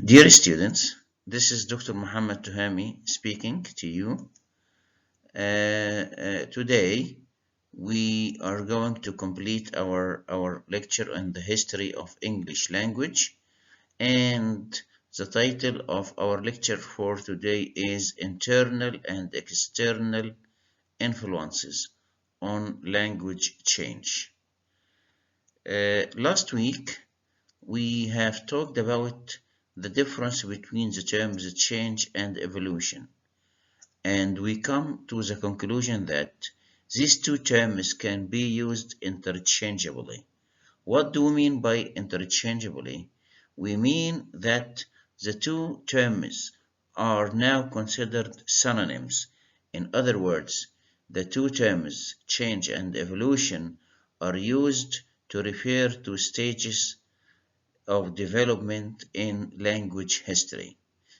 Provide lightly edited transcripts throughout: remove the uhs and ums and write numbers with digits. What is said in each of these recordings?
Dear students, this is Dr. Muhammad Tuhami speaking to you. Today, we are going to complete our lecture on the history of English language, and the title of our lecture for today is Internal and External Influences on Language Change. Last week, we have talked about the difference between the terms change and evolution, and we come to the conclusion that these two terms can be used interchangeably. What do we mean by interchangeably? We mean that the two terms are now considered synonyms. In other words, the two terms change and evolution are used to refer to stages of development in language history.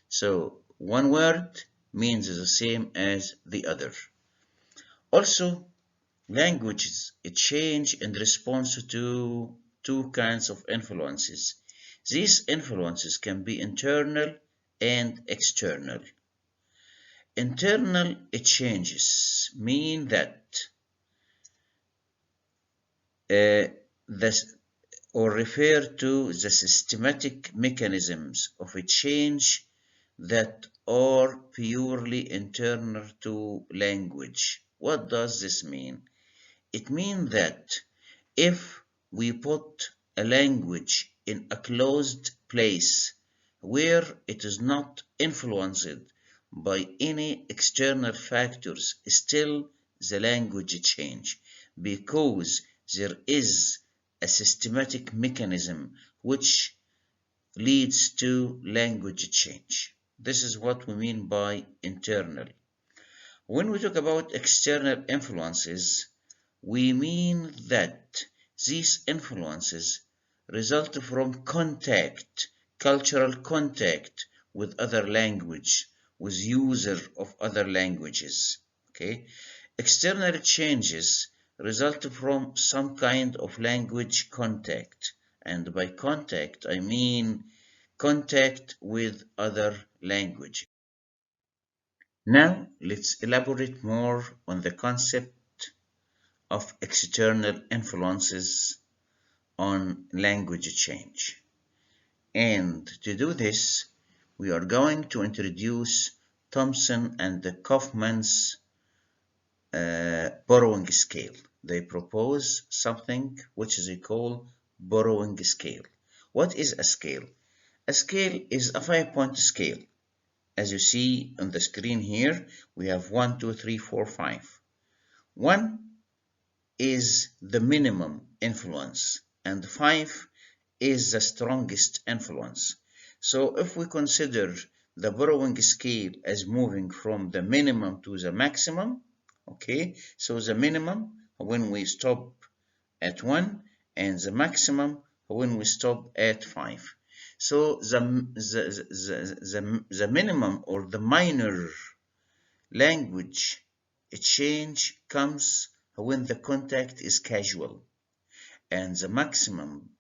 So one word means the same as the other. Also, languages change in response to two kinds of influences. These influences can be internal and external. Internal changes mean that the or refer to the systematic mechanisms of a change that are purely internal to language. What does this mean? It means that if we put a language in a closed place where it is not influenced by any external factors, still the language change, because there is a systematic mechanism which leads to language change. This is what we mean by internal. When we talk about external influences, we mean that these influences result from contact, cultural contact with other language, with user of other languages. Okay? External changes result from some kind of language contact. And by contact, I mean contact with other language. Now, let's elaborate more on the concept of external influences on language change. And to do this, we are going to introduce Thompson and Kaufman's borrowing scale. They propose something which they call borrowing scale. What is a scale? A scale is a 5-point scale. As you see on the screen here, we have 1, 2, 3, 4, 5. 1 is the minimum influence, and 5 is the strongest influence. So if we consider the borrowing scale as moving from the minimum to the maximum, okay, so the minimum when we stop at 1 and the maximum when we stop at 5. So the minimum or the minor language change comes when the contact is casual, and the maximum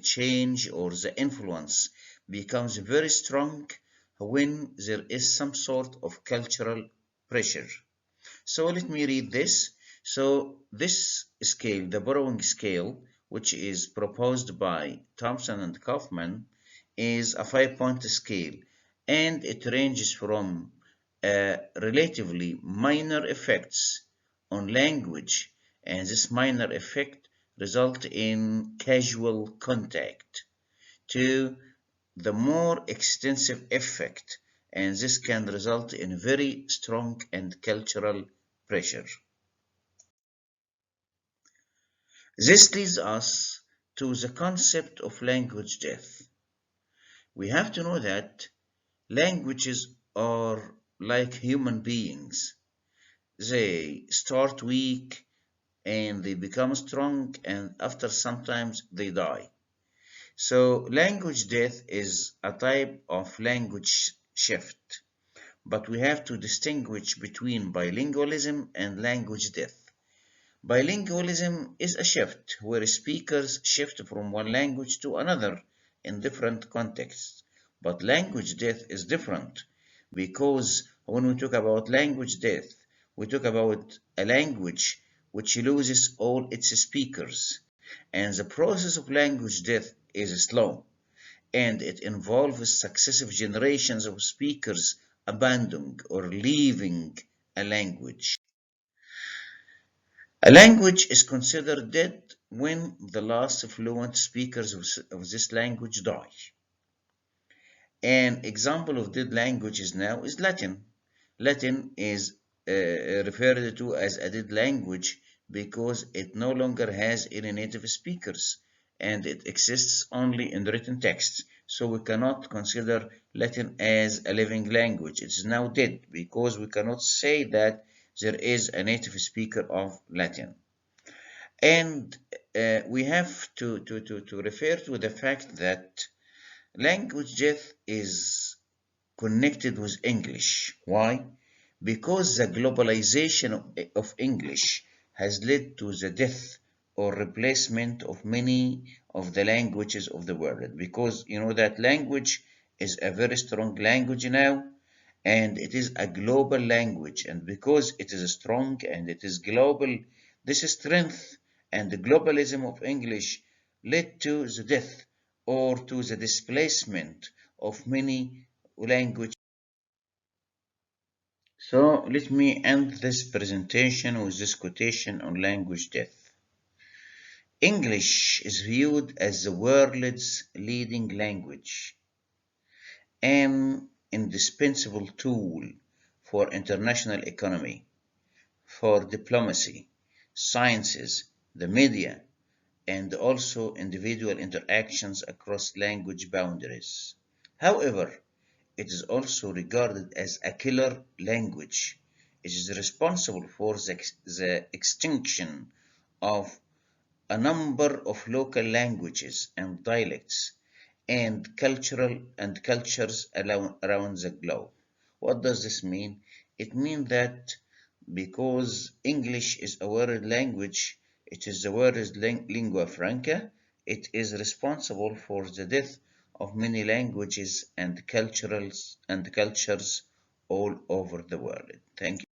change or the influence becomes very strong when there is some sort of cultural pressure. So let me read this. So this scale, the borrowing scale, which is proposed by Thompson and Kaufman, is a 5-point scale, and it ranges from relatively minor effects on language, and this minor effect result in casual contact, to the more extensive effect, and this can result in very strong and cultural pressure. This leads us to the concept of language death. We have to know that languages are like human beings. They start weak and they become strong, and after sometimes they die. So language death is a type of language shift, but we have to distinguish between bilingualism and language death. Bilingualism is a shift where speakers shift from one language to another in different contexts, But language death is different because when we talk about language death, we talk about a language which loses all its speakers. And the process of language death is slow and it involves successive generations of speakers abandoning or leaving a language. A language is considered dead when the last fluent speakers of this language die. An example of dead languages now is Latin. Latin is referred to as a dead language because it no longer has any native speakers and it exists only in written text. So we cannot consider Latin as a living language. It is now dead because we cannot say that there is a native speaker of Latin. And we have to refer to the fact that language death is connected with English. Why? Because the globalization of English has led to the death or replacement of many of the languages of the world. Because you know that language is a very strong language now and it is a global language. And because it is strong and it is global, this strength and the globalism of English led to the death or to the displacement of many languages. So let me end this presentation with this quotation on language death. English is viewed as the world's leading language, an indispensable tool for international economy, for diplomacy, sciences, the media, and also individual interactions across language boundaries. However, it is also regarded as a killer language. It is responsible for the extinction of a number of local languages and dialects and cultures around the globe. What does this mean? It means that because English is a world language, it is the world's lingua franca, it is responsible for the death of many languages and cultures all over the world. Thank you.